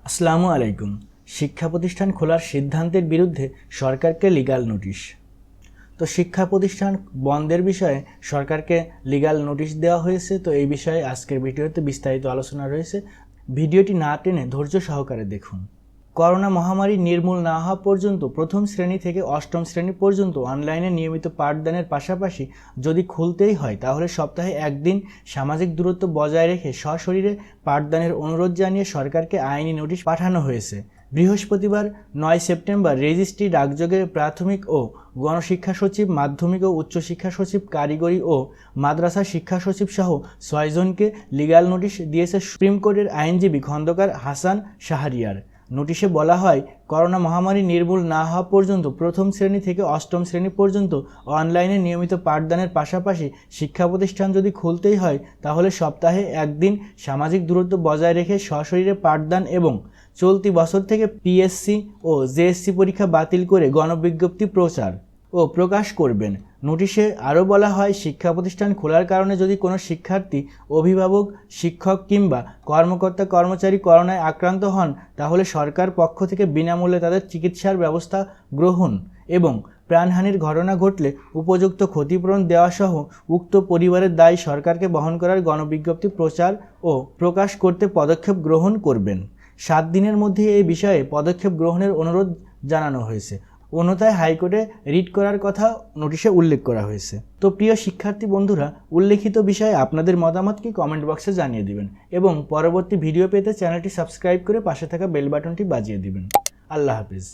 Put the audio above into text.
আসসালামু আলাইকুম। শিক্ষা প্রতিষ্ঠান খোলার সিদ্ধান্তের বিরুদ্ধে সরকারকে লিগ্যাল নোটিশ। তো শিক্ষা প্রতিষ্ঠান বন্ধের বিষয়ে সরকারকে লিগ্যাল নোটিশ দেওয়া হয়েছে। তো এই বিষয়ে আজকের ভিডিওতে বিস্তারিত আলোচনা রয়েছে। ভিডিওটি না টেনে ধৈর্য সহকারে দেখুন। করোনা মহামারী নির্মূল না হওয়া পর্যন্ত প্রথম শ্রেণী থেকে অষ্টম শ্রেণী পর্যন্ত অনলাইনে নিয়মিত পাঠদানের পাশাপাশি যদি খুলতেই হয় তাহলে সপ্তাহে একদিন সামাজিক দূরত্ব বজায় রেখে সশরীরে পাঠদানের অনুরোধ জানিয়ে সরকারকে আইনি নোটিশ পাঠানো হয়েছে। বৃহস্পতিবার 9 সেপ্টেম্বর রেজিস্ট্রি ডাকযোগে প্রাথমিক ও গণশিক্ষা সচিব, মাধ্যমিক ও উচ্চশিক্ষা সচিব, কারিগরি ও মাদ্রাসা শিক্ষা সচিব সহ 6 জনকে লিগ্যাল নোটিশ দিয়েছে সুপ্রিম কোর্টের আইনজীবী খন্দকার হাসান শাহরিয়ার। নোটিশে বলা হয়, করোনা মহামারী নির্মূল না হওয়া পর্যন্ত প্রথম শ্রেণী থেকে অষ্টম শ্রেণী পর্যন্ত অনলাইনে নিয়মিত পাঠদানের পাশাপাশি শিক্ষা প্রতিষ্ঠান যদি খুলতেই হয় তাহলে সপ্তাহে একদিন সামাজিক দূরত্ব বজায় রেখে সশরীরে পাঠদান এবং চলতি বছর থেকে পিএসসি ও জেএসসি পরীক্ষা বাতিল করে গণবিজ্ঞপ্তি প্রচার ও প্রকাশ করবেন। নোটিশে আরও বলা হয়, শিক্ষা প্রতিষ্ঠান খোলার কারণে যদি কোনো শিক্ষার্থী, অভিভাবক, শিক্ষক কিংবা কর্মকর্তা কর্মচারী করোনায় আক্রান্ত হন তাহলে সরকার পক্ষ থেকে বিনামূল্যে তাদের চিকিৎসার ব্যবস্থা গ্রহণ এবং প্রাণহানির ঘটনা ঘটলে উপযুক্ত ক্ষতিপূরণ দেওয়াসহ উক্ত পরিবারের দায় সরকারকে বহন করার গণবিজ্ঞপ্তি প্রচার ও প্রকাশ করতে পদক্ষেপ গ্রহণ করবেন। 7 দিনের মধ্যে এই বিষয়ে পদক্ষেপ গ্রহণের অনুরোধ জানানো হয়েছে। অন্যথায় হাইকোর্টে রিট করার কথা নোটিশে উল্লেখ করা হয়েছে। তো প্রিয় শিক্ষার্থী বন্ধুরা, উল্লেখিত বিষয়ে আপনাদের মতামত কি কমেন্ট বক্সে জানিয়ে দিবেন এবং পরবর্তী ভিডিও পেতে চ্যানেলটি সাবস্ক্রাইব করে পাশে থাকা বেল বাটনটি বাজিয়ে দিবেন। আল্লাহ হাফিজ।